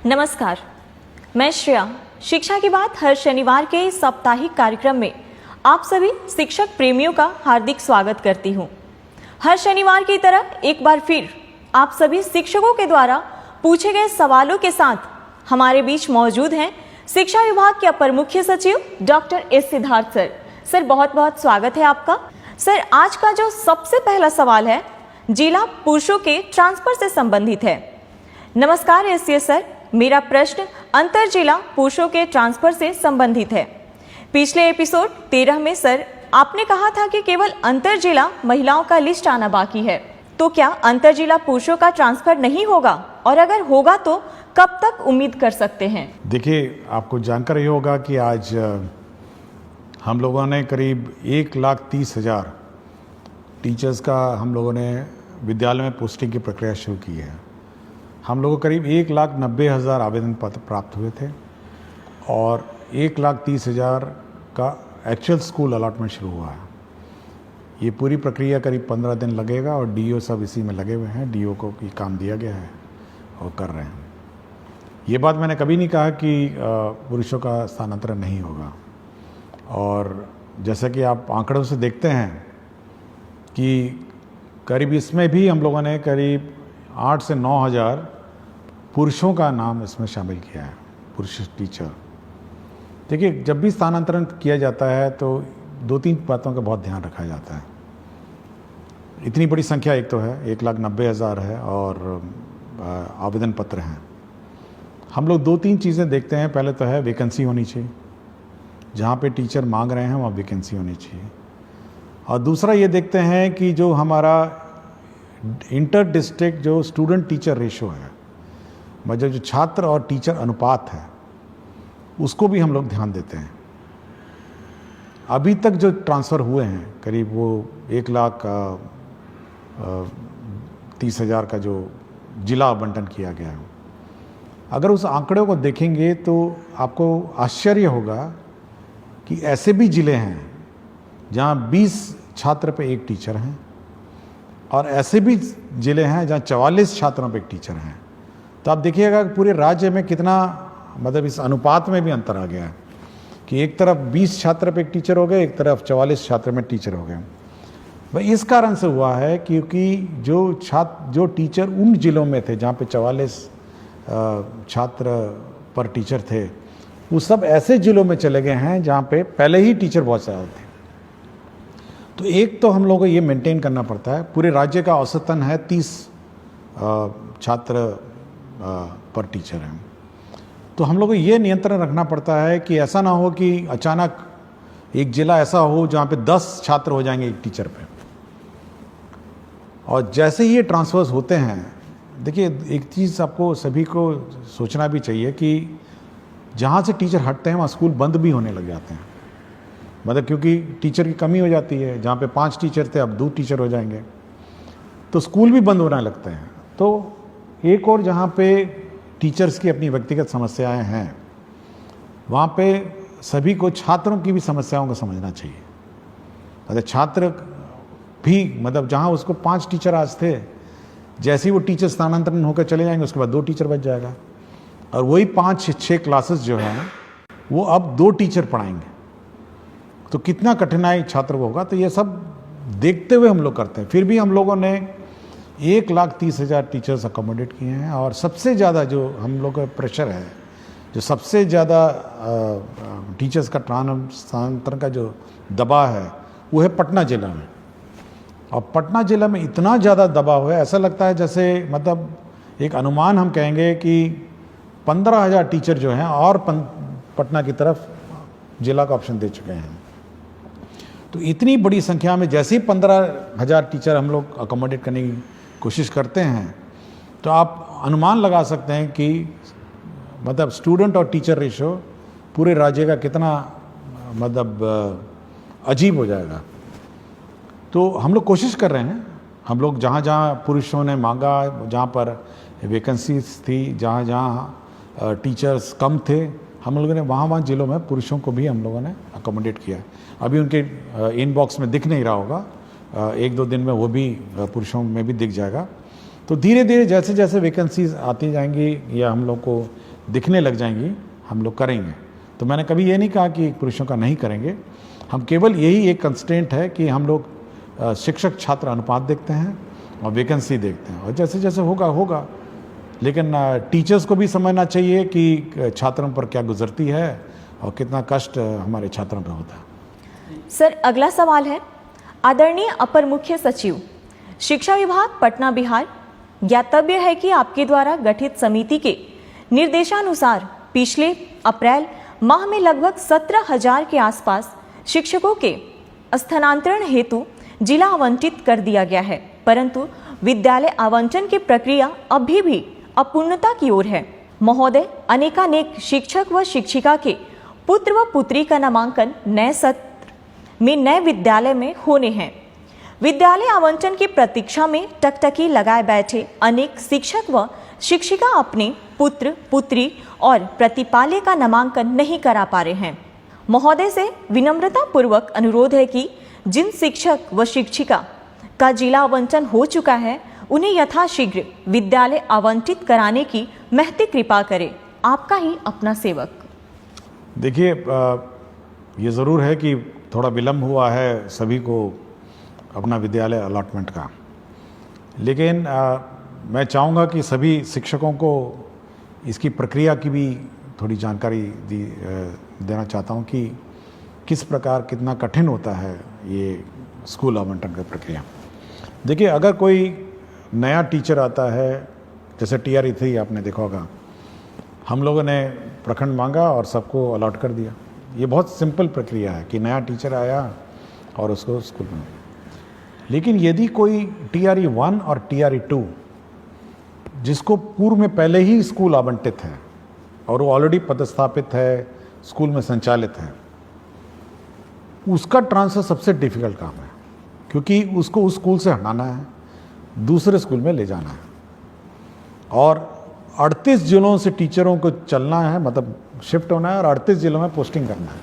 नमस्कार, मैं श्रेया। शिक्षा की बात हर शनिवार के इस साप्ताहिक कार्यक्रम में आप सभी शिक्षक प्रेमियों का हार्दिक स्वागत करती हूं। हर शनिवार की तरह एक बार फिर आप सभी शिक्षकों के द्वारा पूछे गए सवालों के साथ हमारे बीच मौजूद हैं शिक्षा विभाग के अपर मुख्य सचिव doctor S Siddharth sir. Sir, बहुत बहुत स्वागत है आपका। सर, आज का जो सबसे पहला सवाल है जिला पुरुषों के ट्रांसफर से संबंधित है। नमस्कार एससीएस सर, मेरा प्रश्न अंतर जिला पुरुषों के ट्रांसफर से संबंधित है। पिछले एपिसोड 13 में सर आपने कहा था कि केवल अंतर जिला महिलाओं का लिस्ट आना बाकी है, तो क्या अंतर जिला पुरुषों का ट्रांसफर नहीं होगा, और अगर होगा तो कब तक उम्मीद कर सकते हैं? देखिए, आपको जानकर ये होगा कि आज हम लोगों ने करीब 1,30,000 टीचर्स का हम लोगों ने विद्यालय में पोस्टिंग की प्रक्रिया शुरू की है। हम लोगों को करीब 1,90,000 आवेदन पत्र प्राप्त हुए थे और 1,30,000 का एक्चुअल स्कूल अलॉटमेंट शुरू हुआ है। ये पूरी प्रक्रिया करीब 15 दिन लगेगा और डीओ सब इसी में लगे हुए हैं। डीओ को ये काम दिया गया है और कर रहे हैं। ये बात मैंने कभी नहीं कहा कि पुरुषों का स्थानांतरण नहीं होगा, और जैसा कि आप आंकड़ों से देखते हैं कि करीब इसमें भी हम लोगों ने करीब 8 से 9,000 पुरुषों का नाम इसमें शामिल किया है, पुरुष टीचर। देखिए, जब भी स्थानांतरण किया जाता है तो 2-3 बातों का बहुत ध्यान रखा जाता है। इतनी बड़ी संख्या एक तो है, 1,90,000 है और आवेदन पत्र हैं। हम लोग 2-3 चीज़ें देखते हैं। पहले तो है वैकेंसी होनी चाहिए, जहाँ पे टीचर मांग रहे हैं वहाँ वैकेंसी होनी चाहिए। और दूसरा ये देखते हैं कि जो हमारा इंटर डिस्ट्रिक्ट जो स्टूडेंट टीचर रेशो है, मतलब जो छात्र और टीचर अनुपात है, उसको भी हम लोग ध्यान देते हैं। अभी तक जो ट्रांसफ़र हुए हैं करीब वो 1,30,000 का जो जिला आवंटन किया गया है, अगर उस आंकड़े को देखेंगे तो आपको आश्चर्य होगा कि ऐसे भी ज़िले हैं जहाँ 20 छात्र पे एक टीचर हैं, और ऐसे भी ज़िले हैं जहाँ 44 छात्रों पे एक टीचर हैं। तो आप देखिएगा कि पूरे राज्य में कितना, मतलब इस अनुपात में भी अंतर आ गया है कि एक तरफ 20 छात्र पे एक टीचर हो गए, एक तरफ 44 छात्र में टीचर हो गए। भाई इस कारण से हुआ है क्योंकि जो टीचर उन ज़िलों में थे जहाँ पे 44 छात्र पर टीचर थे, वो सब ऐसे ज़िलों में चले गए हैं जहाँ पे पहले ही टीचर बहुत ज़्यादा थे। तो एक तो हम लोगों को ये मेंटेन करना पड़ता है। पूरे राज्य का औसतन है 30 छात्र पर टीचर हैं। तो हम लोग को ये नियंत्रण रखना पड़ता है कि ऐसा ना हो कि अचानक एक ज़िला ऐसा हो जहाँ पे 10 छात्र हो जाएंगे एक टीचर पे। और जैसे ही ये ट्रांसफर्स होते हैं, देखिए एक चीज़ आपको सभी को सोचना भी चाहिए कि जहाँ से टीचर हटते हैं वहाँ स्कूल बंद भी होने लग जाते हैं। मतलब क्योंकि टीचर की कमी हो जाती है, जहाँ पे 5 टीचर थे अब 2 टीचर हो जाएंगे, तो स्कूल भी बंद होने लगते हैं। तो एक और जहाँ पे टीचर्स की अपनी व्यक्तिगत समस्याएं हैं, वहाँ पे सभी को छात्रों की भी समस्याओं को समझना चाहिए। मतलब छात्र भी, मतलब जहाँ उसको 5 टीचर आज थे, जैसे ही वो टीचर स्थानांतरण होकर चले जाएंगे उसके बाद 2 टीचर बच जाएगा, और वही 5-6 क्लासेस जो हैं वो अब 2 टीचर पढ़ाएंगे। तो कितना कठिनाई छात्र को होगा। तो ये सब देखते हुए हम लोग करते हैं। फिर भी हम लोगों ने 1,30,000 टीचर्स अकोमोडेट किए हैं, और सबसे ज़्यादा जो हम लोग का प्रेशर है, जो सबसे ज़्यादा टीचर्स का स्थानांतरण का जो दबाव है, वो है पटना ज़िला में। और पटना ज़िला में इतना ज़्यादा दबाव है, ऐसा लगता है जैसे, मतलब एक अनुमान हम कहेंगे कि 15,000 टीचर जो हैं और पटना की तरफ जिला का ऑप्शन दे चुके हैं। तो इतनी बड़ी संख्या में जैसे ही 15,000 टीचर हम लोग अकोमोडेट करने की कोशिश करते हैं, तो आप अनुमान लगा सकते हैं कि मतलब स्टूडेंट और टीचर रेशो पूरे राज्य का कितना मतलब अजीब हो जाएगा। तो हम लोग कोशिश कर रहे हैं। हम लोग जहाँ जहाँ पुरुषों ने मांगा, जहाँ पर वैकेंसीज थी, जहाँ जहाँ टीचर्स कम थे, हम लोगों ने वहाँ ज़िलों में पुरुषों को भी हम लोगों ने अकोमोडेट किया। अभी उनके इनबॉक्स में दिख नहीं रहा होगा, 1-2 दिन में वो भी पुरुषों में भी दिख जाएगा। तो धीरे धीरे जैसे जैसे वैकेंसीज आती जाएंगी या हम लोग को दिखने लग जाएंगी, हम लोग करेंगे। तो मैंने कभी ये नहीं कहा कि पुरुषों का नहीं करेंगे, हम केवल यही एक कंस्ट्रेंट है कि हम लोग शिक्षक छात्र अनुपात देखते हैं और वैकेंसी देखते हैं, और जैसे जैसे होगा होगा। लेकिन टीचर्स को भी समझना चाहिए कि छात्रों पर क्या गुजरती है और कितना कष्ट हमारे छात्रों पर होता है। सर, अगला सवाल है, आदरणीय अपर मुख्य सचिव, शिक्षा विभाग पटना बिहार, ज्ञातव्य है कि आपके द्वारा गठित समिति के निर्देशानुसार पिछले अप्रैल माह में लगभग 17,000 के आसपास शिक्षकों के स्थानांतरण हेतु जिला आवंटित कर दिया गया है, परंतु विद्यालय आवंटन की प्रक्रिया अभी भी अपूर्णता की ओर है। महोदय, अनेकानेक शिक्षक व शिक्षिका के पुत्र व पुत्री का नामांकन नए सत्र में नए विद्यालय में होने हैं। विद्यालय आवंटन की प्रतीक्षा में टकटकी लगाए बैठे अनेक शिक्षक व शिक्षिका अपने पुत्र पुत्री और प्रतिपाल्य का नामांकन नहीं करा पा रहे हैं। महोदय से विनम्रता पूर्वक अनुरोध है कि जिन शिक्षक व शिक्षिका का जिला आवंटन हो चुका है उन्हें यथाशीघ्र विद्यालय आवंटित कराने की महती कृपा करें। आपका ही अपना सेवक। देखिए, ये ज़रूर है कि थोड़ा विलम्ब हुआ है सभी को अपना विद्यालय अलॉटमेंट का, लेकिन मैं चाहूँगा कि सभी शिक्षकों को इसकी प्रक्रिया की भी थोड़ी जानकारी देना चाहता हूँ कि किस प्रकार कितना कठिन होता है ये स्कूल आवंटन की प्रक्रिया। देखिए, अगर कोई नया टीचर आता है, जैसे TRE 3 आपने देखा होगा, हम लोगों ने प्रखंड मांगा और सबको अलॉट कर दिया। ये बहुत सिंपल प्रक्रिया है कि नया टीचर आया और उसको स्कूल में। लेकिन यदि कोई TRE 1 और TRE 2 जिसको पूर्व में पहले ही स्कूल आवंटित है और वो ऑलरेडी पदस्थापित है, स्कूल में संचालित है, उसका ट्रांसफ़र सबसे डिफिकल्ट काम है, क्योंकि उसको उस स्कूल से हटाना है, दूसरे स्कूल में ले जाना है, और 38 जिलों से टीचरों को चलना है, मतलब शिफ्ट होना है, और 38 जिलों में पोस्टिंग करना है।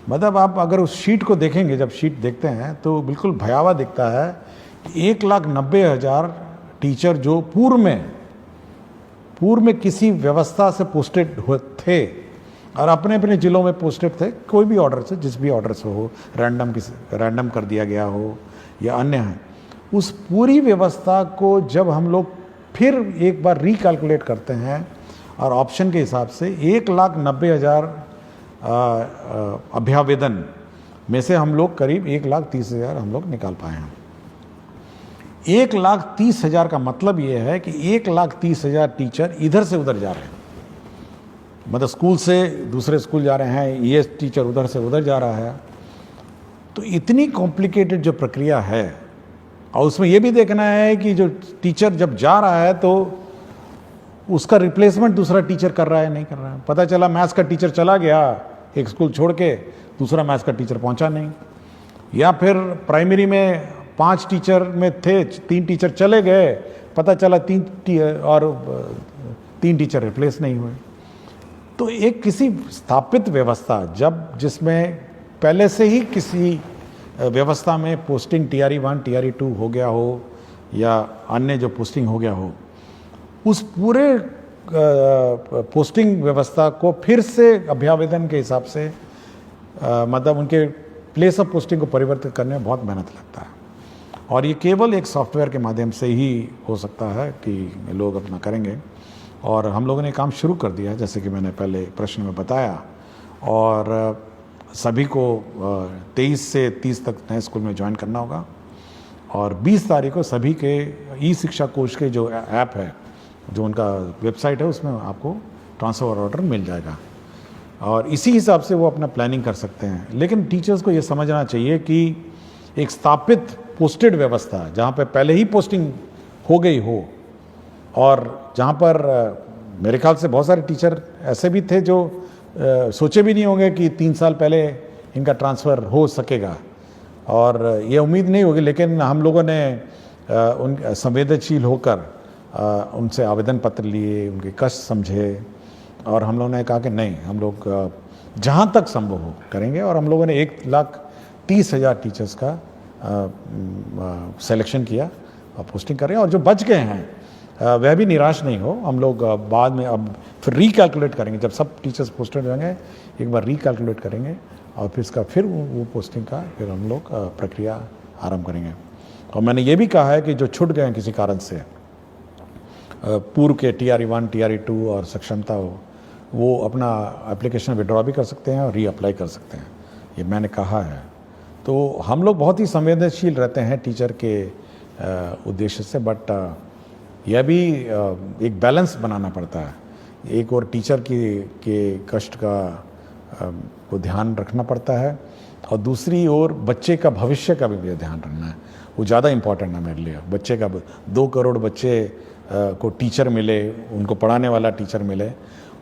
मतलब आप अगर उस शीट को देखेंगे, जब शीट देखते हैं तो बिल्कुल भयावह दिखता है कि 1,90,000 टीचर जो पूर्व में किसी व्यवस्था से पोस्टेड थे और अपने अपने जिलों में पोस्टेड थे, कोई भी ऑर्डर से, जिस भी ऑर्डर से हो, रैंडम कर दिया गया हो या अन्य है, उस पूरी व्यवस्था को जब हम लोग फिर एक बार रिकैलकुलेट करते हैं और ऑप्शन के हिसाब से 1,90,000 अभ्यावेदन में से हम लोग करीब 1,30,000 हम लोग निकाल पाए हैं। 1,30,000 का मतलब ये है कि 1,30,000 टीचर इधर से उधर जा रहे हैं, मतलब स्कूल से दूसरे स्कूल जा रहे हैं, ये टीचर उधर से उधर जा रहा है। तो इतनी कॉम्प्लिकेटेड जो प्रक्रिया है, और उसमें ये भी देखना है कि जो टीचर जब जा रहा है तो उसका रिप्लेसमेंट दूसरा टीचर कर रहा है नहीं कर रहा है। पता चला मैथ्स का टीचर चला गया एक स्कूल छोड़ के, दूसरा मैथ्स का टीचर पहुंचा नहीं, या फिर प्राइमरी में 5 टीचर में थे, 3 टीचर चले गए, पता चला 3 टीचर रिप्लेस नहीं हुए। तो एक किसी स्थापित व्यवस्था जिसमें पहले से ही किसी व्यवस्था में पोस्टिंग TRE 1 TRE 2 हो गया हो या अन्य जो पोस्टिंग हो गया हो, उस पूरे पोस्टिंग व्यवस्था को फिर से अभ्यावेदन के हिसाब से मतलब उनके प्लेस ऑफ पोस्टिंग को परिवर्तित करने में बहुत मेहनत लगता है, और ये केवल एक सॉफ्टवेयर के माध्यम से ही हो सकता है कि लोग अपना करेंगे। और हम लोगों ने काम शुरू कर दिया है, जैसे कि मैंने पहले प्रश्न में बताया, और सभी को 23 से 30 तक नए स्कूल में ज्वाइन करना होगा, और 20 तारीख को सभी के ई-शिक्षा कोश के जो ऐप है, जो उनका वेबसाइट है, उसमें आपको ट्रांसफ़र ऑर्डर मिल जाएगा, और इसी हिसाब से वो अपना प्लानिंग कर सकते हैं। लेकिन टीचर्स को ये समझना चाहिए कि एक स्थापित पोस्टेड व्यवस्था, जहाँ पे पहले ही पोस्टिंग हो गई हो, और जहाँ पर मेरे ख्याल से बहुत सारे टीचर ऐसे भी थे जो सोचे भी नहीं होंगे कि 3 साल पहले इनका ट्रांसफ़र हो सकेगा, और ये उम्मीद नहीं होगी, लेकिन हम लोगों ने उन संवेदनशील होकर उनसे आवेदन पत्र लिए, उनके कष्ट समझे, और हम लोगों ने कहा कि नहीं, हम लोग जहाँ तक संभव हो करेंगे, और हम लोगों ने 1,30,000 टीचर्स का सिलेक्शन किया और पोस्टिंग कर रहे हैं, और जो बच गए हैं वह भी निराश नहीं हो। हम लोग बाद में अब फिर रिकैलकुलेट करेंगे, जब सब टीचर्स पोस्टेड होंगे एक बार रिकैलकुलेट करेंगे और फिर वो पोस्टिंग का फिर हम लोग प्रक्रिया आरंभ करेंगे। और मैंने ये भी कहा है कि जो छूट गए हैं किसी कारण से, पूर्व के TRE 1 TRE 2 और सक्षमता हो, वो अपना एप्लीकेशन विड्रॉ भी कर सकते हैं और रीअप्लाई कर सकते हैं, ये मैंने कहा है। तो हम लोग बहुत ही संवेदनशील रहते हैं टीचर के उद्देश्य से, बट यह भी एक बैलेंस बनाना पड़ता है। एक और टीचर के कष्ट को ध्यान रखना पड़ता है और दूसरी ओर बच्चे का भविष्य का भी ध्यान रखना है। वो ज़्यादा इम्पोर्टेंट है मेरे लिए। बच्चे का 2 करोड़ बच्चे को टीचर मिले, उनको पढ़ाने वाला टीचर मिले,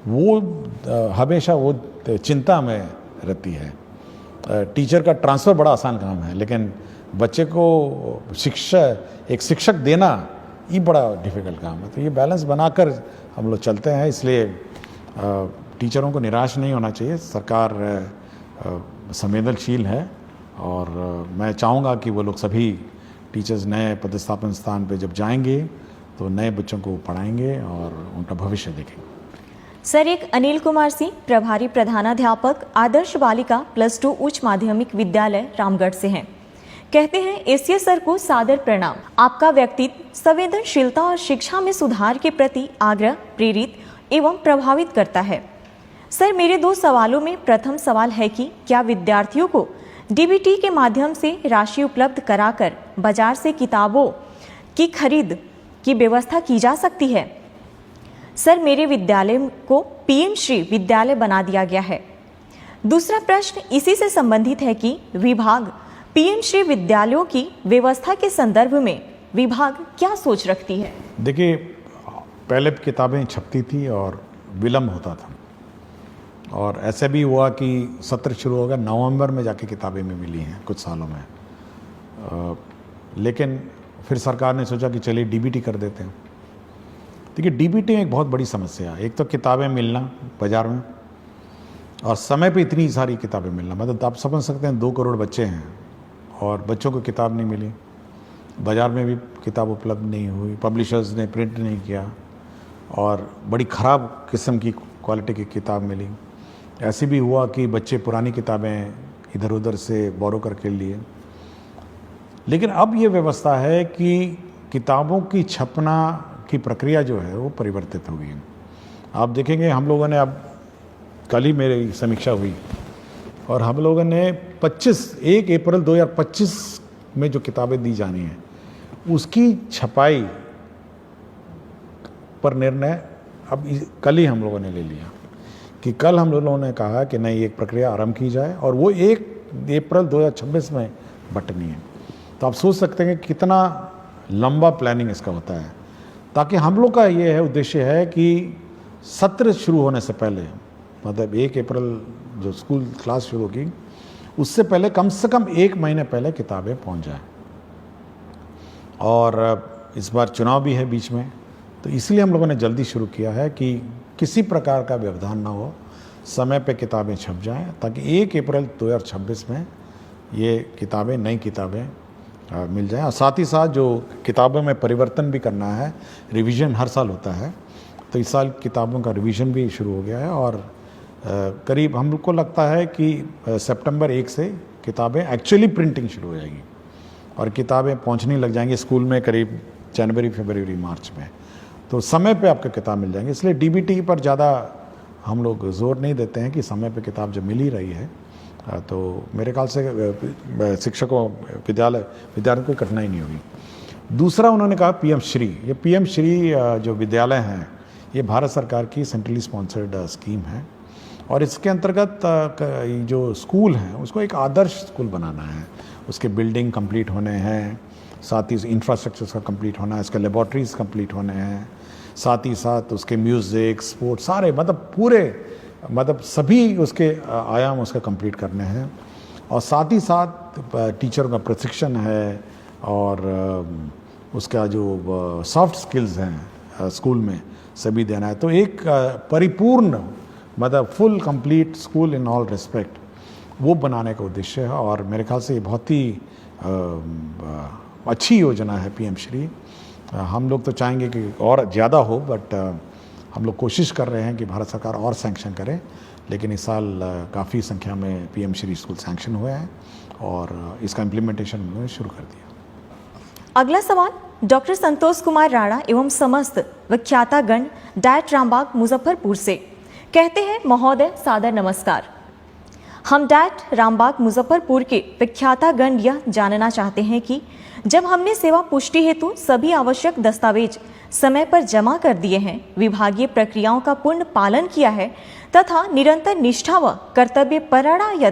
वो हमेशा वो चिंता में रहती है। टीचर का ट्रांसफ़र बड़ा आसान काम है, लेकिन बच्चे को एक शिक्षक देना ये बड़ा डिफ़िकल्ट काम है। तो ये बैलेंस बनाकर हम लोग चलते हैं, इसलिए टीचरों को निराश नहीं होना चाहिए। सरकार संवेदनशील है और मैं चाहूँगा कि वो लोग सभी टीचर्स नए पदस्थापन स्थान पे जब जाएंगे तो नए बच्चों को पढ़ाएंगे और उनका भविष्य देखेंगे। सर, एक अनिल कुमार सिंह, प्रभारी प्रधानाध्यापक, आदर्श बालिका +2 उच्च माध्यमिक विद्यालय रामगढ़ से हैं। कहते हैं, एसीए सर को सादर प्रणाम। आपका व्यक्तित्व संवेदनशीलता और शिक्षा में सुधार के प्रति आग्रह प्रेरित एवं प्रभावित करता है। सर, मेरे 2 सवालों में प्रथम सवाल है कि क्या विद्यार्थियों को डीबीटी के माध्यम से राशि उपलब्ध कराकर बाजार से किताबों की खरीद की व्यवस्था की जा सकती है? सर, मेरे विद्यालय को पीएम श्री विद्यालय बना दिया गया है। दूसरा प्रश्न इसी से संबंधित है कि विभाग पीएम श्री विद्यालयों की व्यवस्था के संदर्भ में विभाग क्या सोच रखती है? देखिए, पहले किताबें छपती थी और विलम्ब होता था, और ऐसे भी हुआ कि सत्र शुरू हो गया, नवंबर में जाके किताबें में मिली हैं कुछ सालों में। लेकिन फिर सरकार ने सोचा कि चलिए डीबीटी कर देते हैं। देखिए, डीबीटी में एक बहुत बड़ी समस्या है। एक तो किताबें मिलना बाज़ार में, और समय पे इतनी सारी किताबें मिलना, मतलब आप समझ सकते हैं 2 करोड़ बच्चे हैं और बच्चों को किताब नहीं मिली, बाज़ार में भी किताब उपलब्ध नहीं हुई, पब्लिशर्स ने प्रिंट नहीं किया और बड़ी ख़राब किस्म की क्वालिटी की किताब मिली। ऐसे भी हुआ कि बच्चे पुरानी किताबें इधर उधर से बोरो करके लिए। लेकिन अब ये व्यवस्था है कि किताबों की छपना की प्रक्रिया जो है वो परिवर्तित हो गई है। आप देखेंगे, हम लोगों ने अब कल ही मेरी समीक्षा हुई और हम लोगों ने 1 अप्रैल 2025 में जो किताबें दी जानी हैं उसकी छपाई पर निर्णय अब कल ही हम लोगों ने ले लिया कि कल हम लोगों ने कहा कि नहीं, एक प्रक्रिया आरंभ की जाए और वो 1 अप्रैल 2026 में बंटनी है। तो आप सोच सकते हैं कि कितना लंबा प्लानिंग इसका होता है, ताकि हम लोग का ये है उद्देश्य है कि सत्र शुरू होने से पहले, मतलब 1 अप्रैल जो स्कूल क्लास शुरू होगी उससे पहले कम से कम 1 महीने पहले किताबें पहुंच जाए। और इस बार चुनाव भी है बीच में, तो इसलिए हम लोगों ने जल्दी शुरू किया है कि किसी प्रकार का व्यवधान ना हो, समय पे किताबें छप जाएं, ताकि 1 अप्रैल 2026 में ये किताबें, नई किताबें मिल जाएं। और साथ ही साथ जो किताबों में परिवर्तन भी करना है, रिवीजन हर साल होता है, तो इस साल किताबों का रिवीजन भी शुरू हो गया है और करीब हमको लगता है कि सितंबर 1 से किताबें एक्चुअली प्रिंटिंग शुरू हो जाएगी और किताबें पहुंचने लग जाएंगी स्कूल में करीब जनवरी, फरवरी, मार्च में। तो समय पे आपको किताब मिल जाएंगी। इसलिए डीबीटी पर ज़्यादा हम लोग जोर नहीं देते हैं कि समय पे किताब जब मिल ही रही है तो मेरे ख्याल से शिक्षकों, विद्यार्थियों को कठिनाई नहीं होगी। दूसरा, उन्होंने कहा पीएम श्री। ये पीएम श्री जो विद्यालय हैं ये भारत सरकार की सेंट्रली स्पॉन्सर्ड स्कीम है और इसके अंतर्गत जो स्कूल हैं उसको एक आदर्श स्कूल बनाना है। उसके बिल्डिंग कंप्लीट होने हैं, साथ ही इंफ्रास्ट्रक्चर का कंप्लीट होना है, इसके लेबॉर्ट्रीज कंप्लीट होने हैं, साथ ही साथ उसके म्यूज़िक, स्पोर्ट, सारे मतलब सभी उसके आयाम उसका कंप्लीट करने हैं। और साथ ही साथ टीचरों का प्रशिक्षण है और उसका जो सॉफ्ट स्किल्स हैं स्कूल में सभी देना है। तो एक परिपूर्ण, मतलब full complete school in all respect, वो बनाने का उद्देश्य है और मेरे ख्याल से ये बहुत ही अच्छी योजना है पीएम श्री। हम लोग तो चाहेंगे कि और ज़्यादा हो, बट हम लोग कोशिश कर रहे हैं कि भारत सरकार और सैंक्शन करे। लेकिन इस साल काफ़ी संख्या में पीएम श्री स्कूल सैंक्शन हुए हैं और इसका इम्प्लीमेंटेशन उन्होंने शुरू कर दिया। अगला सवाल डॉक्टर संतोष कुमार राणा एवं समस्त विख्यातागण डायट रामबाग मुजफ्फरपुर से। कहते हैं, महोदय सादर नमस्कार। हम डायट रामबाग मुजफ्फरपुर के विख्यातागण यह जानना चाहते हैं कि जब हमने सेवा पुष्टि हेतु सभी आवश्यक दस्तावेज समय पर जमा कर दिए हैं, विभागीय प्रक्रियाओं का पूर्ण पालन किया है तथा निरंतर निष्ठा व कर्तव्य परायणता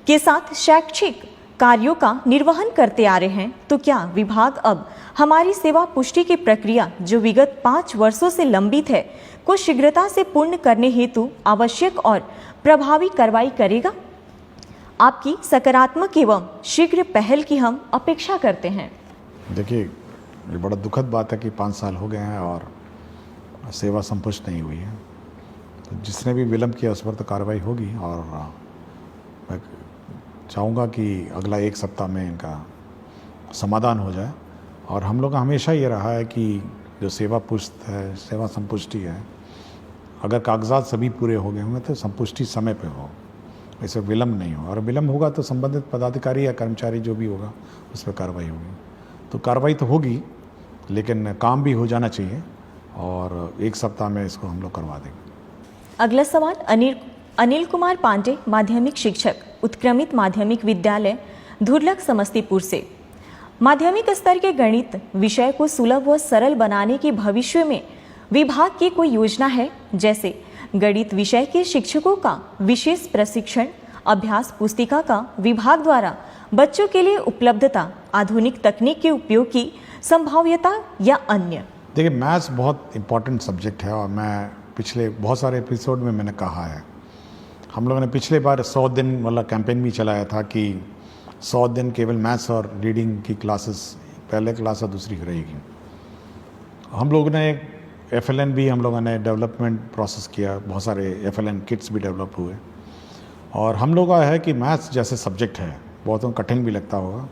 के साथ शैक्षिक कार्यों का निर्वहन करते आ रहे हैं, तो क्या विभाग अब हमारी सेवा पुष्टि की प्रक्रिया जो विगत 5 वर्षों से लंबित है को शीघ्रता से पूर्ण करने हेतु आवश्यक और प्रभावी कार्रवाई करेगा? आपकी सकारात्मक एवं शीघ्र पहल की हम अपेक्षा करते हैं। देखिए, ये बड़ा दुखद बात है कि 5 साल हो गए हैं और सेवा संपुष्ट नहीं हुई है। तो जिसने भी विलंब किया उस पर तो कार्रवाई होगी और मैं चाहूँगा कि अगला 1 सप्ताह में इनका समाधान हो जाए। और हम लोग का हमेशा ये रहा है कि जो सेवा पुष्ट है, सेवा संपुष्टि है, अगर कागजात सभी पूरे हो गए होंगे तो संपुष्टि समय पे हो, ऐसे विलम्ब नहीं हो। और विलम्ब होगा तो संबंधित पदाधिकारी या कर्मचारी जो भी होगा उस पर कार्रवाई होगी। तो कार्रवाई तो होगी, लेकिन काम भी हो जाना चाहिए और 1 सप्ताह में इसको हम लोग करवा देंगे। अगला सवाल अनिल कुमार पांडे, माध्यमिक शिक्षक, उत्क्रमित माध्यमिक विद्यालय धुरलक समस्तीपुर से। माध्यमिक स्तर के गणित विषय को सुलभ व सरल बनाने की भविष्य में विभाग की कोई योजना है? जैसे गणित विषय के शिक्षकों का विशेष प्रशिक्षण, अभ्यास पुस्तिका का विभाग द्वारा बच्चों के लिए उपलब्धता, आधुनिक तकनीक के उपयोग की संभाव्यता या अन्य? देखिए, मैथ्स बहुत इम्पॉर्टेंट सब्जेक्ट है और मैं पिछले बहुत सारे एपिसोड में मैंने कहा है। हम लोगों ने पिछले बार 100 दिन वाला कैंपेन भी चलाया था कि 100 दिन केवल मैथ्स और रीडिंग की क्लासेस, पहले क्लास और दूसरी रहेगी। हम लोगों ने FLN भी हम लोगों ने डेवलपमेंट प्रोसेस किया, बहुत सारे FLN किट्स भी डेवलप हुए। और हम लोग का है कि मैथ्स जैसे सब्जेक्ट है, बहुतों को कठिन भी लगता होगा,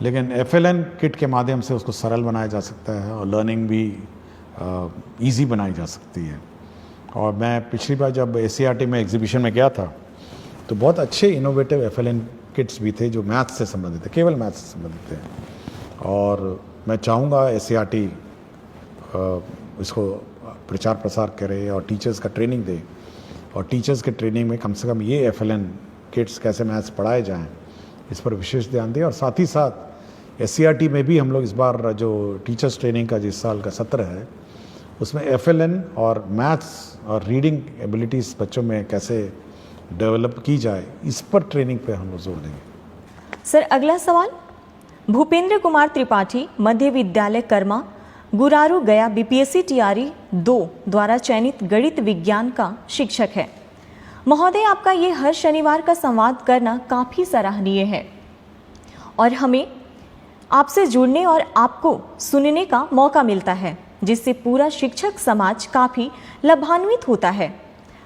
लेकिन FLN किट के माध्यम से उसको सरल बनाया जा सकता है और लर्निंग भी ईजी बनाई जा सकती है। और मैं पिछली बार जब ACRT में एग्जीबिशन में गया था तो बहुत अच्छे इनोवेटिव FLN किट्स भी थे जो मैथ्स से संबंधित थे, केवल मैथ्स से संबंधित थे। और मैं चाहूँगा ACRT इसको प्रचार प्रसार करे और टीचर्स का ट्रेनिंग दे, और टीचर्स के ट्रेनिंग में कम से कम ये FLN किट्स कैसे मैथ्स पढ़ाए जाएं इस पर विशेष ध्यान दें। और साथ ही साथ SCRT में भी हम लोग इस बार जो टीचर्स ट्रेनिंग का जिस साल का सत्र है उसमें FLN और मैथ्स और रीडिंग एबिलिटीज़ बच्चों में कैसे डेवलप की जाए इस पर ट्रेनिंग पे हम लोग जोर देंगे। सर, अगला सवाल भूपेंद्र कुमार त्रिपाठी, मध्य विद्यालय कर्मा, गुरारू गया, BPSC TRE 2 द्वारा चयनित गणित विज्ञान का शिक्षक है। महोदय, आपका ये हर शनिवार का संवाद करना काफ़ी सराहनीय है और हमें आपसे जुड़ने और आपको सुनने का मौका मिलता है, जिससे पूरा शिक्षक समाज काफ़ी लाभान्वित होता है।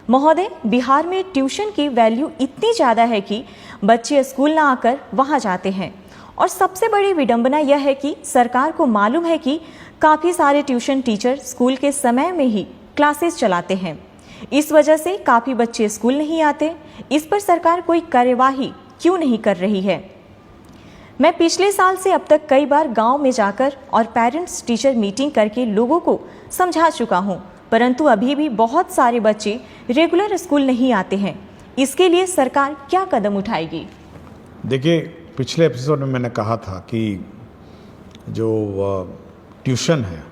महोदय, बिहार में ट्यूशन की वैल्यू इतनी ज़्यादा है कि बच्चे स्कूल ना आकर वहाँ जाते हैं, और सबसे बड़ी विडंबना यह है कि सरकार को मालूम है कि काफ़ी सारे ट्यूशन टीचर स्कूल के समय में ही क्लासेस चलाते हैं। इस वजह से काफ़ी बच्चे स्कूल नहीं आते। इस पर सरकार कोई कार्यवाही क्यों नहीं कर रही है? मैं पिछले साल से अब तक कई बार गांव में जाकर और पेरेंट्स टीचर मीटिंग करके लोगों को समझा चुका हूं, परंतु अभी भी बहुत सारे बच्चे रेगुलर स्कूल नहीं आते हैं। इसके लिए सरकार क्या कदम उठाएगी? देखिए, पिछले एपिसोड में मैंने कहा था कि जो ट्यूशन है,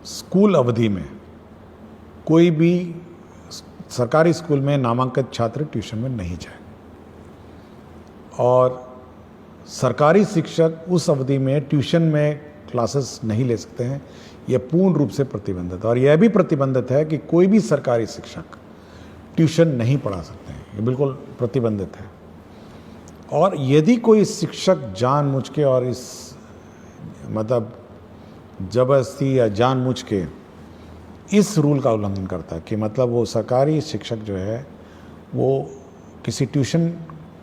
स्कूल अवधि में कोई भी सरकारी स्कूल में नामांकित छात्र ट्यूशन में नहीं जाए, और सरकारी शिक्षक उस अवधि में ट्यूशन में क्लासेस नहीं ले सकते हैं। यह पूर्ण रूप से प्रतिबंधित है। और यह भी प्रतिबंधित है कि कोई भी सरकारी शिक्षक ट्यूशन नहीं पढ़ा सकते हैं, ये बिल्कुल प्रतिबंधित है। और यदि कोई शिक्षक जानबूझ के और इस मतलब जबरदस्ती या जानबूझ के इस रूल का उल्लंघन करता है कि मतलब वो सरकारी शिक्षक जो है वो किसी ट्यूशन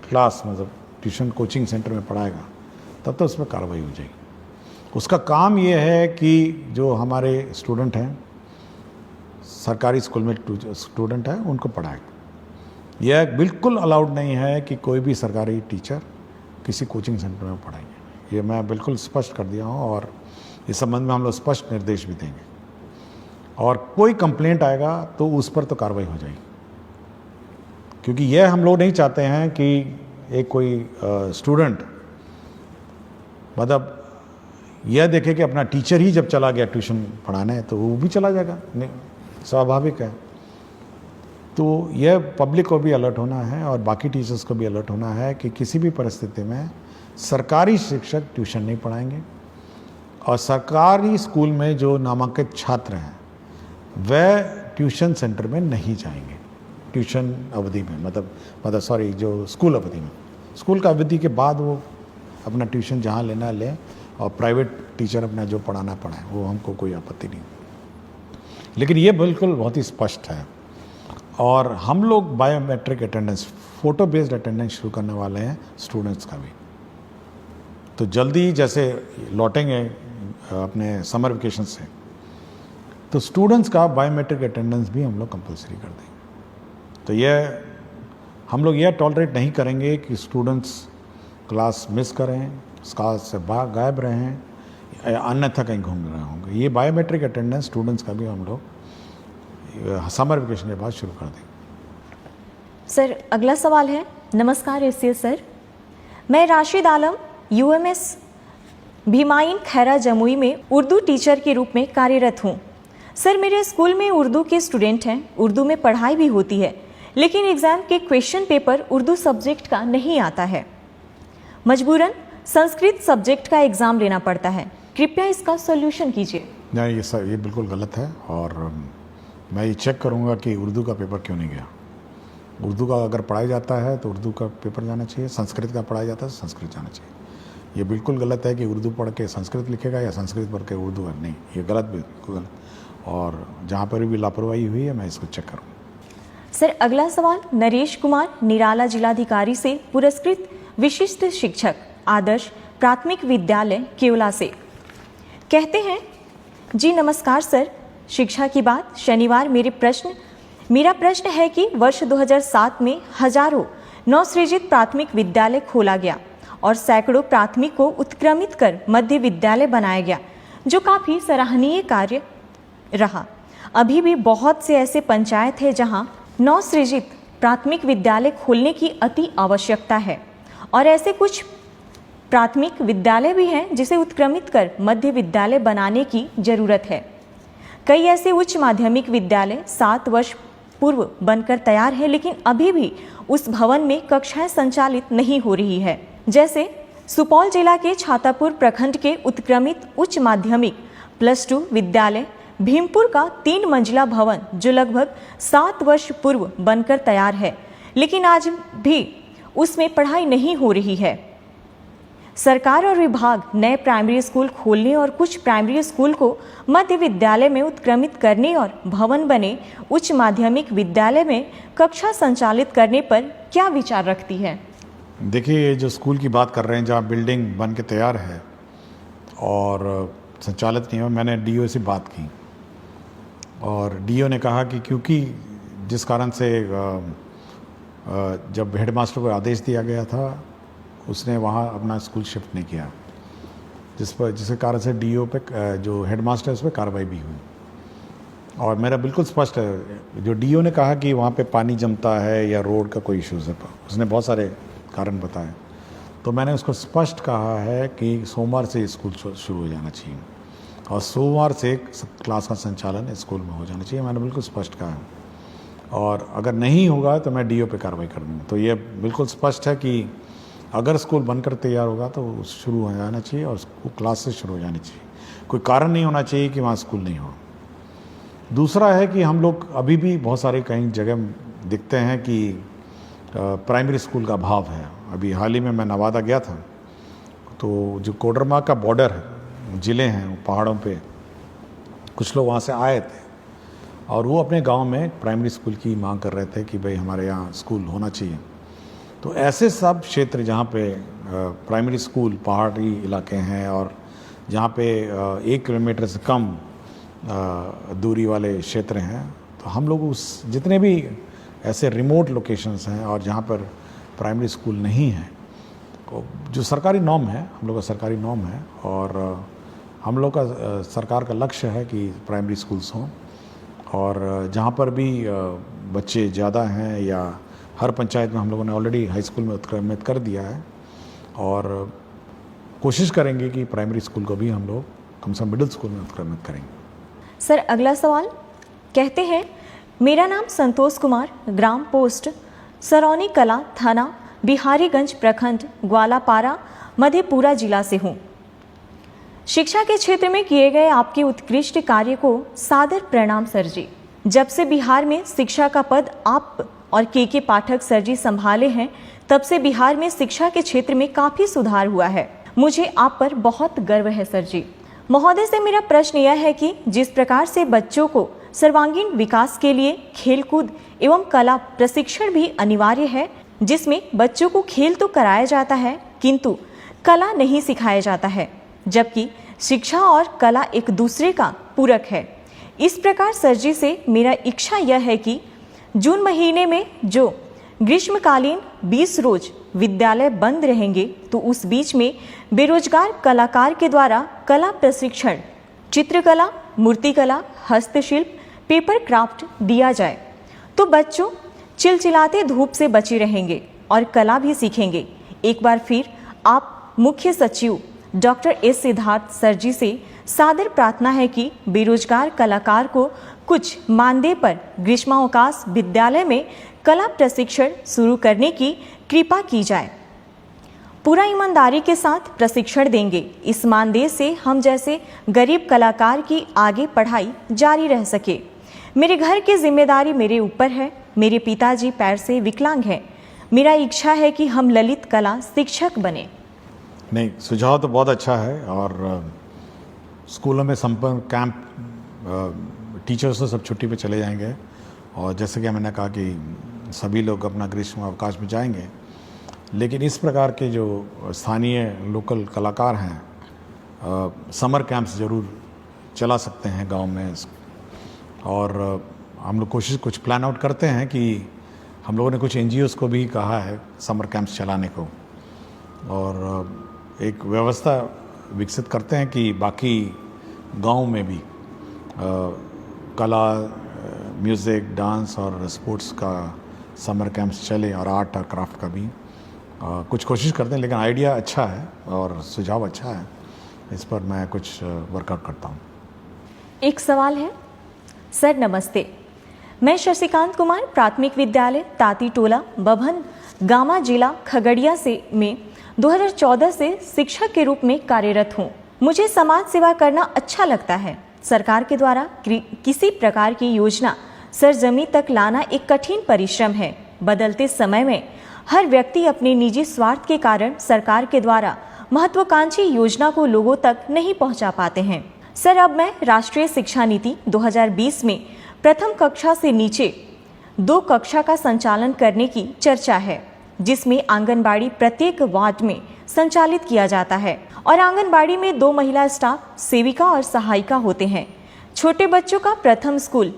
क्लास मतलब ट्यूशन कोचिंग सेंटर में पढ़ाएगा, तब तो उस पर कार्रवाई हो जाएगी। उसका काम ये है कि जो हमारे स्टूडेंट हैं, सरकारी स्कूल में स्टूडेंट हैं, उनको पढ़ाएं। यह बिल्कुल अलाउड नहीं है कि कोई भी सरकारी टीचर किसी कोचिंग सेंटर में पढ़ाएंगे। ये मैं बिल्कुल स्पष्ट कर दिया हूँ और इस संबंध में हम लोग स्पष्ट निर्देश भी देंगे। और कोई कंप्लेंट आएगा तो उस पर तो कार्रवाई हो जाएगी, क्योंकि यह हम लोग नहीं चाहते हैं कि एक कोई स्टूडेंट मतलब यह देखे कि अपना टीचर ही जब चला गया ट्यूशन पढ़ाने तो वो भी चला जाएगा, स्वाभाविक है। तो यह पब्लिक को भी अलर्ट होना है और बाकी टीचर्स को भी अलर्ट होना है कि किसी भी परिस्थिति में सरकारी शिक्षक ट्यूशन नहीं पढ़ाएंगे और सरकारी स्कूल में जो नामांकित छात्र हैं वह ट्यूशन सेंटर में नहीं जाएंगे ट्यूशन अवधि में, मतलब सॉरी जो स्कूल अवधि में। स्कूल का अवधि के बाद वो अपना ट्यूशन जहाँ लेना लें और प्राइवेट टीचर अपना जो पढ़ाना पढ़ाएं, वो हमको कोई आपत्ति नहीं। लेकिन ये बिल्कुल बहुत ही स्पष्ट है। और हम लोग biometric attendance, photo based attendance शुरू करने वाले हैं स्टूडेंट्स का भी। तो जल्दी जैसे लौटेंगे अपने समर वेकेशन से, तो स्टूडेंट्स का बायोमेट्रिक अटेंडेंस भी हम लोग कंपलसरी कर देंगे। तो यह हम लोग यह टॉलरेट नहीं करेंगे कि स्टूडेंट्स क्लास मिस करें, क्लास से गायब रहें, अन्यथा कहीं घूम रहे होंगे। ये बायोमेट्रिक अटेंडेंस स्टूडेंट्स का भी हम लोग समर वेकेशन के बाद शुरू कर देंगे। सर, अगला सवाल है। नमस्कार एससीएस सर, मैं राशिद आलम यूएमएस भीमाइन खैरा जमुई में उर्दू टीचर के रूप में कार्यरत हूँ। सर, मेरे स्कूल में उर्दू के स्टूडेंट हैं, उर्दू में पढ़ाई भी होती है, लेकिन एग्ज़ाम के क्वेश्चन पेपर उर्दू सब्जेक्ट का नहीं आता है। मजबूरन संस्कृत सब्जेक्ट का एग्ज़ाम लेना पड़ता है। कृपया इसका सॉल्यूशन कीजिए। नहीं, ये बिल्कुल गलत है और मैं ये चेक करूँगा कि उर्दू का पेपर क्यों नहीं गया। उर्दू का अगर पढ़ाया जाता है तो उर्दू का पेपर जाना चाहिए, संस्कृत का पढ़ाया जाता है तो संस्कृत जाना चाहिए। ये बिल्कुल गलत है कि उर्दू पढ़ के संस्कृत लिखेगा या संस्कृत पढ़ के उर्दू है, नहीं, ये गलत, बिल्कुल गलत। और जहाँ पर भी लापरवाही हुई है मैं इसको चेक करूँगा। सर, अगला सवाल नरेश कुमार निराला जिलाधिकारी से पुरस्कृत विशिष्ट शिक्षक आदर्श प्राथमिक विद्यालय केवला से। कहते हैं, जी नमस्कार सर, शिक्षा की बात शनिवार मेरा प्रश्न है कि वर्ष 2007 में हजारों नवसृजित प्राथमिक विद्यालय खोला गया और सैकड़ों प्राथमिक को उत्क्रमित कर मध्य विद्यालय बनाया गया, जो काफ़ी सराहनीय कार्य रहा। अभी भी बहुत से ऐसे पंचायत है जहां नवसृजित प्राथमिक विद्यालय खोलने की अति आवश्यकता है और ऐसे कुछ प्राथमिक विद्यालय भी हैं जिसे उत्क्रमित कर मध्य विद्यालय बनाने की जरूरत है। कई ऐसे उच्च माध्यमिक विद्यालय 7 वर्ष पूर्व बनकर तैयार है, लेकिन अभी भी उस भवन में कक्षाएं संचालित नहीं हो रही है। जैसे सुपौल जिला के छातापुर प्रखंड के उत्क्रमित उच्च माध्यमिक +2 विद्यालय भीमपुर का 3 मंजिला भवन जो लगभग 7 वर्ष पूर्व बनकर तैयार है, लेकिन आज भी उसमें पढ़ाई नहीं हो रही है। सरकार और विभाग नए प्राइमरी स्कूल खोलने और कुछ प्राइमरी स्कूल को मध्य विद्यालय में उत्क्रमित करने और भवन बने उच्च माध्यमिक विद्यालय में कक्षा संचालित करने पर क्या विचार रखती है? देखिए, जो स्कूल की बात कर रहे हैं जहाँ बिल्डिंग बन के तैयार है और संचालित नहीं हुआ, मैंने डीओ से बात की और डीओ ने कहा कि क्योंकि जिस कारण से जब हेडमास्टर को आदेश दिया गया था उसने वहाँ अपना स्कूल शिफ्ट नहीं किया, जिसके कारण से डीओ पे जो हेडमास्टर है उस पर कार्रवाई भी हुई। और मेरा बिल्कुल स्पष्ट है, जो डीओ ने कहा कि वहाँ पे पानी जमता है या रोड का कोई इश्यूज़ है, उसने बहुत सारे कारण बताए, तो मैंने उसको स्पष्ट कहा है कि सोमवार से स्कूल शुरू हो जाना चाहिए और सोमवार से क्लास का संचालन स्कूल में हो जाना चाहिए। मैंने बिल्कुल स्पष्ट कहा है और अगर नहीं होगा तो मैं डीओ पे कार्रवाई कर दूँगा। तो ये बिल्कुल स्पष्ट है कि अगर स्कूल बनकर तैयार होगा तो शुरू हो जाना चाहिए और क्लास से शुरू हो जानी चाहिए। कोई कारण नहीं होना चाहिए कि वहाँ स्कूल नहीं हो। दूसरा है कि हम लोग अभी भी बहुत सारे कई जगह दिखते हैं कि प्राइमरी स्कूल का अभाव है। अभी हाल ही में मैं नवादा गया था, तो जो कोडरमा का बॉर्डर है, ज़िले हैं पहाड़ों पे, कुछ लोग वहाँ से आए थे और वो अपने गांव में प्राइमरी स्कूल की मांग कर रहे थे कि भाई हमारे यहाँ स्कूल होना चाहिए। तो ऐसे सब क्षेत्र जहाँ पे प्राइमरी स्कूल पहाड़ी इलाके हैं और जहाँ पे 1 किलोमीटर से कम दूरी वाले क्षेत्र हैं, तो हम लोग उस जितने भी ऐसे रिमोट लोकेशंस हैं और जहाँ पर प्राइमरी स्कूल नहीं है, तो जो सरकारी नॉर्म है, हम लोग का सरकारी नॉर्म है और हम लोग का सरकार का लक्ष्य है कि प्राइमरी स्कूल्स हों, और जहाँ पर भी बच्चे ज़्यादा हैं या हर पंचायत में हम लोगों ने ऑलरेडी हाई स्कूल में उत्क्रमित कर दिया है, और कोशिश करेंगे कि प्राइमरी स्कूल को भी हम लोग कम से कम मिडिल स्कूल में उत्क्रमित करेंगे। सर अगला सवाल कहते हैं, मेरा नाम संतोष कुमार, ग्राम पोस्ट सरौनी कला, थाना बिहारीगंज, प्रखंड ग्वालापारा, मधेपुरा जिला से हूँ। शिक्षा के क्षेत्र में किए गए आपके उत्कृष्ट कार्य को सादर प्रणाम सर जी। जब से बिहार में शिक्षा का पद आप और के पाठक सर जी संभाले हैं, तब से बिहार में शिक्षा के क्षेत्र में काफी सुधार हुआ है। मुझे आप पर बहुत गर्व है सर जी। महोदय से मेरा प्रश्न यह है कि जिस प्रकार से बच्चों को सर्वांगीण विकास के लिए खेलकूद एवं कला प्रशिक्षण भी अनिवार्य है, जिसमें बच्चों को खेल तो कराया जाता है किंतु कला नहीं सिखाया जाता है, जबकि शिक्षा और कला एक दूसरे का पूरक है। इस प्रकार सर जी से मेरा इच्छा यह है कि जून महीने में जो ग्रीष्मकालीन 20 रोज विद्यालय बंद रहेंगे, तो उस बीच में बेरोजगार कलाकार के द्वारा कला प्रशिक्षण, चित्रकला, मूर्तिकला, हस्तशिल्प, पेपर क्राफ्ट दिया जाए, तो बच्चों चिलचिलाते धूप से बचे रहेंगे और कला भी सीखेंगे। एक बार फिर आप मुख्य सचिव डॉक्टर एस सिद्धार्थ सर जी से सादर प्रार्थना है कि बेरोजगार कलाकार को कुछ मानदेय पर ग्रीष्मावकाश विद्यालय में कला प्रशिक्षण शुरू करने की कृपा की जाए। पूरा ईमानदारी के साथ प्रशिक्षण देंगे। इस मानदेय से हम जैसे गरीब कलाकार की आगे पढ़ाई जारी रह सके। मेरे घर की जिम्मेदारी मेरे ऊपर है। मेरे पिताजी पैर से विकलांग हैं। मेरा इच्छा है कि हम ललित कला शिक्षक बने। नहीं, सुझाव तो बहुत अच्छा है, और स्कूलों में संपर्क कैंप, टीचर्स तो सब छुट्टी पे चले जाएंगे, और जैसे कि मैंने कहा कि सभी लोग अपना ग्रीष्म अवकाश में जाएंगे, लेकिन इस प्रकार के जो स्थानीय लोकल कलाकार हैं समर कैंप्स ज़रूर चला सकते हैं गांव में। और हम लोग कोशिश कुछ प्लान आउट करते हैं कि हम लोगों ने कुछ NGOs को भी कहा है समर कैंप्स चलाने को, और एक व्यवस्था विकसित करते हैं कि बाकी गांव में भी कला, म्यूज़िक, डांस और स्पोर्ट्स का समर कैंप्स चले, और आर्ट और क्राफ्ट का भी कुछ कोशिश करते हैं। लेकिन आइडिया अच्छा है और सुझाव अच्छा है, इस पर मैं कुछ वर्कआउट करता हूँ। एक सवाल है सर, नमस्ते। मैं शशिकांत कुमार, प्राथमिक विद्यालय ताती टोला, बभन गामा, जिला खगड़िया से में 2014 से शिक्षक के रूप में कार्यरत हूँ। मुझे समाज सेवा करना अच्छा लगता है। सरकार के द्वारा किसी प्रकार की योजना सरजमी तक लाना एक कठिन परिश्रम है। बदलते समय में हर व्यक्ति अपने निजी स्वार्थ के कारण सरकार के द्वारा महत्वाकांक्षी योजना को लोगों तक नहीं पहुंचा पाते हैं। सर, अब मैं राष्ट्रीय शिक्षा नीति 2020 में प्रथम कक्षा से नीचे 2 कक्षा का संचालन करने की चर्चा है, जिसमें आंगनबाड़ी प्रत्येक वार्ड में संचालित किया जाता है, और आंगनबाड़ी में 2 महिला स्टाफ सेविका और सहायिका होते हैं। छोटे बच्चों का प्रथम स्कूल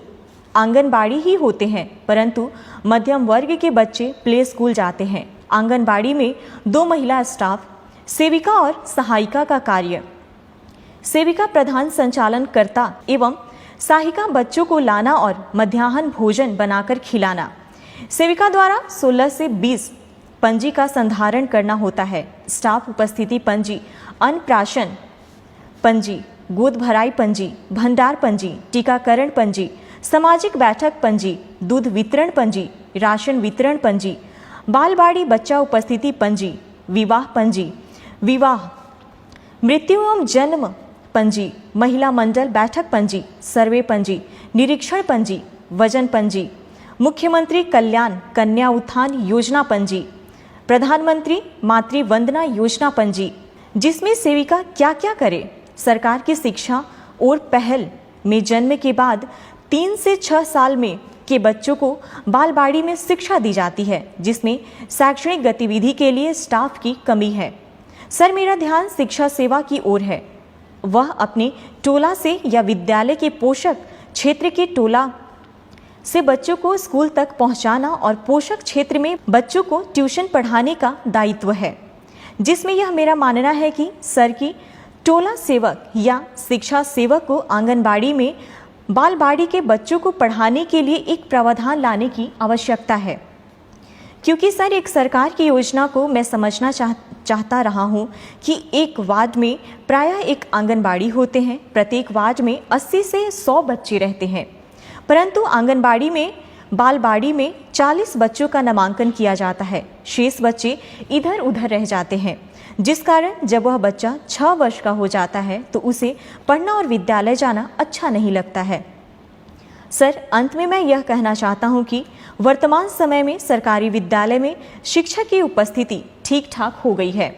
आंगनबाड़ी ही होते हैं, परंतु मध्यम वर्ग के बच्चे प्ले स्कूल जाते हैं। आंगनबाड़ी में 2 महिला स्टाफ, सेविका और सहायिका का कार्य। सेविका प्रधान संचालन करता एवं सहायिका बच्चों को लाना और मध्याह्न भोजन बनाकर खिलाना। सेविका द्वारा 16 से 20 पंजी का संधारण करना होता है। स्टाफ उपस्थिति पंजी, अन्नप्राशन पंजी, गोद भराई पंजी, भंडार पंजी, टीकाकरण पंजी, सामाजिक बैठक पंजी, दूध वितरण पंजी, राशन वितरण पंजी, बालबाड़ी बच्चा उपस्थिति पंजी, विवाह पंजी, विवाह, मृत्यु एवं जन्म पंजी, महिला मंडल बैठक पंजी, सर्वे पंजी, निरीक्षण पंजी, वजन पंजी, मुख्यमंत्री कल्याण कन्या उत्थान योजना पंजी, प्रधानमंत्री मातृ वंदना योजना पंजी, जिसमें सेविका क्या क्या करे। सरकार की शिक्षा और पहल में जन्म के बाद 3 से 6 साल में के बच्चों को बालबाड़ी में शिक्षा दी जाती है, जिसमें शैक्षणिक गतिविधि के लिए स्टाफ की कमी है। सर, मेरा ध्यान शिक्षा सेवा की ओर है। वह अपने टोला से या विद्यालय के पोषक क्षेत्र के टोला से बच्चों को स्कूल तक पहुंचाना और पोषक क्षेत्र में बच्चों को ट्यूशन पढ़ाने का दायित्व है, जिसमें यह मेरा मानना है कि सर की टोला सेवक या शिक्षा सेवक को आंगनबाड़ी में बालवाड़ी के बच्चों को पढ़ाने के लिए एक प्रावधान लाने की आवश्यकता है, क्योंकि सर एक सरकार की योजना को मैं समझना चाहता रहा हूँ कि एक वार्ड में प्रायः एक आंगनबाड़ी होते हैं। प्रत्येक वार्ड में 80 से 100 बच्चे रहते हैं, परंतु आंगनबाड़ी में बालवाड़ी में 40 बच्चों का नामांकन किया जाता है। शेष बच्चे इधर उधर रह जाते हैं, जिस कारण जब वह बच्चा 6 वर्ष का हो जाता है तो उसे पढ़ना और विद्यालय जाना अच्छा नहीं लगता है। सर, अंत में मैं यह कहना चाहता हूं कि वर्तमान समय में सरकारी विद्यालय में शिक्षक की उपस्थिति ठीक ठाक हो गई है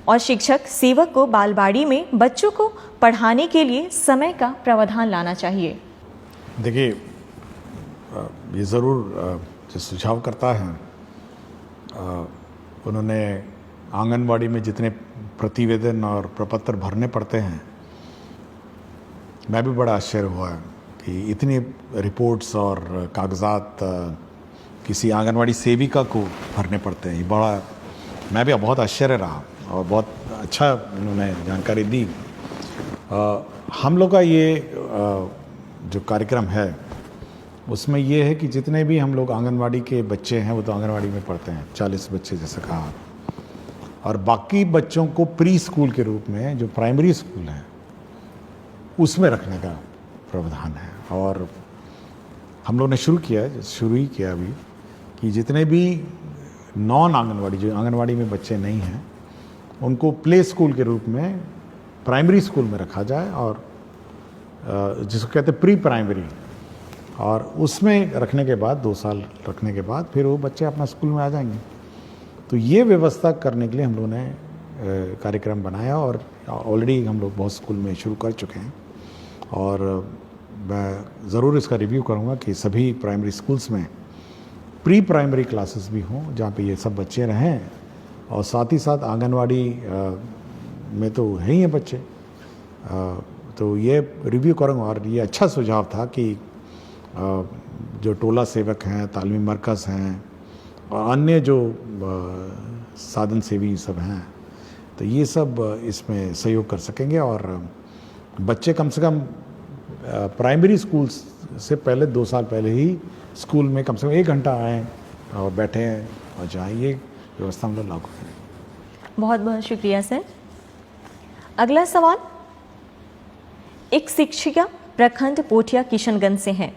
और शिक्षक सेवक को बालवाड़ी में बच्चों को पढ़ाने के लिए समय का प्रावधान लाना चाहिए। देखिए, ये ज़रूर जो सुझाव करता है, उन्होंने आंगनबाड़ी में जितने प्रतिवेदन और प्रपत्र भरने पड़ते हैं, मैं भी बड़ा आश्चर्य हुआ कि इतनी रिपोर्ट्स और कागजात किसी आंगनबाड़ी सेविका को भरने पड़ते हैं। मैं भी बहुत आश्चर्य रहा और बहुत अच्छा उन्होंने जानकारी दी। हम लोग का ये जो कार्यक्रम है उसमें ये है कि जितने भी हम लोग आंगनबाड़ी के बच्चे हैं वो तो आंगनबाड़ी में पढ़ते हैं, 40 बच्चे जैसे कहा, और बाकी बच्चों को प्री स्कूल के रूप में जो प्राइमरी स्कूल है उसमें रखने का प्रावधान है। और हम लोग ने शुरू ही किया अभी कि जितने भी नॉन आंगनबाड़ी, जो आंगनबाड़ी में बच्चे नहीं हैं, उनको प्ले स्कूल के रूप में प्राइमरी स्कूल में रखा जाए, और जिसको कहते हैं प्री प्राइमरी, और उसमें रखने के बाद 2 साल रखने के बाद फिर वो बच्चे अपना स्कूल में आ जाएंगे। तो ये व्यवस्था करने के लिए हम लोगों ने कार्यक्रम बनाया और ऑलरेडी हम लोग बहुत स्कूल में शुरू कर चुके हैं, और मैं ज़रूर इसका रिव्यू करूँगा कि सभी प्राइमरी स्कूल्स में प्री प्राइमरी क्लासेस भी हों जहाँ पे ये सब बच्चे रहें, और साथ ही साथ आंगनवाड़ी में तो है ही हैं बच्चे, तो ये रिव्यू करूँगा। और ये अच्छा सुझाव था कि जो टोला सेवक हैं, तालीमी मरकज़ हैं और अन्य जो साधन सेवी सब हैं, तो ये सब इसमें सहयोग कर सकेंगे, और बच्चे कम से कम प्राइमरी स्कूल से पहले 2 साल पहले ही स्कूल में कम से कम 1 घंटा आएँ और बैठें और जाएँ। ये व्यवस्था हम लोग लागू करें। बहुत बहुत शुक्रिया सर। अगला सवाल एक शिक्षिका प्रखंड पोठिया किशनगंज से हैं।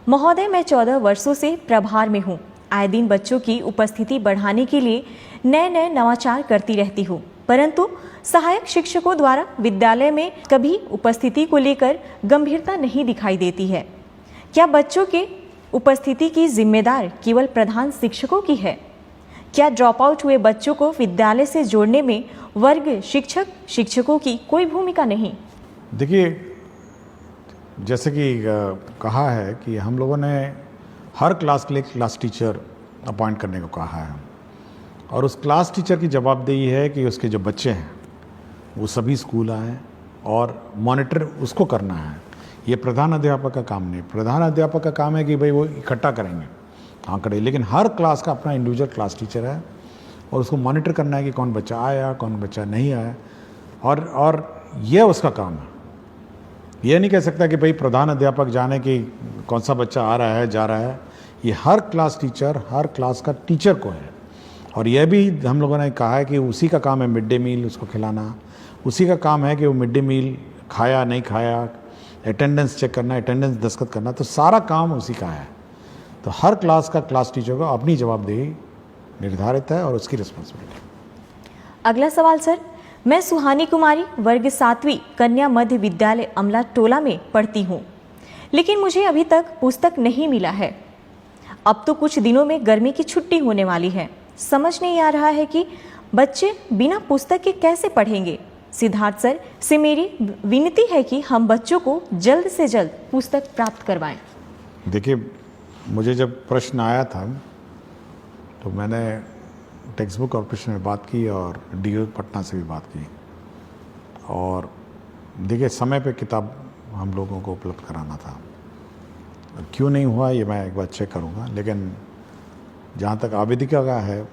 महोदय, मैं 14 वर्षों से प्रभार में हूँ। आए दिन बच्चों की उपस्थिति बढ़ाने के लिए नए नवाचार करती रहती हूँ, परंतु सहायक शिक्षकों द्वारा विद्यालय में कभी उपस्थिति को लेकर गंभीरता नहीं दिखाई देती है। क्या बच्चों के उपस्थिति की जिम्मेदार केवल प्रधान शिक्षकों की है? क्या ड्रॉप आउट हुए बच्चों को विद्यालय से जोड़ने में वर्ग शिक्षकों की कोई भूमिका नहीं? देखिए, जैसे कि कहा है कि हम लोगों ने हर क्लास के लिए क्लास टीचर अपॉइंट करने को कहा है, और उस क्लास टीचर की जवाबदेही है कि उसके जो बच्चे हैं वो सभी स्कूल आएँ और मॉनिटर उसको करना है। ये प्रधान अध्यापक का काम नहीं। प्रधान अध्यापक का काम है कि भाई वो इकट्ठा करेंगे आंकड़े, लेकिन हर क्लास का अपना इंडिविजुअल क्लास टीचर है और उसको मॉनिटर करना है कि कौन बच्चा आया, कौन बच्चा नहीं आया, और यह उसका काम है। यह नहीं कह सकता कि भाई प्रधान अध्यापक जाने कि कौन सा बच्चा आ रहा है, जा रहा है। ये हर क्लास टीचर, हर क्लास का टीचर को है। और यह भी हम लोगों ने कहा है कि उसी का काम है मिड डे मील उसको खिलाना, उसी का काम है कि वो मिड डे मील खाया नहीं खाया, अटेंडेंस चेक करना, अटेंडेंस दस्तखत करना, तो सारा काम उसी का है। तो हर क्लास का क्लास टीचर को अपनी जवाबदेही निर्धारित है और उसकी रिस्पॉन्सिबिलिटी। अगला सवाल सर, मैं सुहानी कुमारी वर्ग 7वीं कन्या मध्य विद्यालय अमला टोला में पढ़ती हूँ, लेकिन मुझे अभी तक पुस्तक नहीं मिला है। अब तो कुछ दिनों में गर्मी की छुट्टी होने वाली है। समझ नहीं आ रहा है कि बच्चे बिना पुस्तक के कैसे पढ़ेंगे। सिद्धार्थ सर से मेरी विनती है कि हम बच्चों को जल्द से जल्द पुस्तक प्राप्त करवाएं। देखिए, मुझे जब प्रश्न आया था तो मैंने टेक्स्ट बुक कॉर्पोरेशन में बात की और डीओ पटना से भी बात की, और देखिए समय पे किताब हम लोगों को उपलब्ध कराना था। अब क्यों नहीं हुआ ये मैं एक बार चेक करूँगा, लेकिन जहाँ तक आवेदिका का है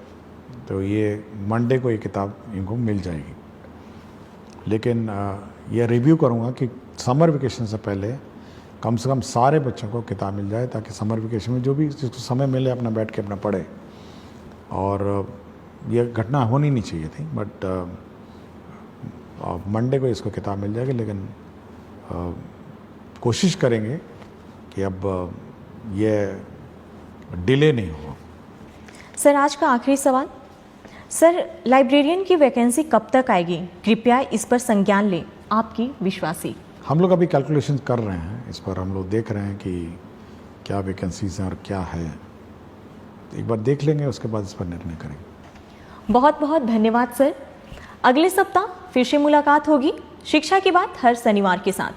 तो ये मंडे को ये किताब इनको मिल जाएगी। लेकिन ये रिव्यू करूँगा कि समर वेकेशन से पहले कम से कम सारे बच्चों को किताब मिल जाए, ताकि समर वेकेशन में जो भी जिसको समय मिले अपना बैठ के अपना पढ़े। और ये घटना होनी नहीं चाहिए थी, बट मंडे को इसको किताब मिल जाएगी। लेकिन कोशिश करेंगे कि अब ये डिले नहीं हो। सर आज का आखिरी सवाल, सर लाइब्रेरियन की वैकेंसी कब तक आएगी? कृपया इस पर संज्ञान लें, आपकी विश्वासी। हम लोग अभी कैलकुलेशन कर रहे हैं इस पर, हम लोग देख रहे हैं कि क्या वैकेंसीज हैं और क्या है। एक बार देख लेंगे, उसके बाद इस पर निर्णय करेंगे। बहुत बहुत धन्यवाद सर। अगले सप्ताह फिर से मुलाकात होगी शिक्षा की बात हर शनिवार के साथ।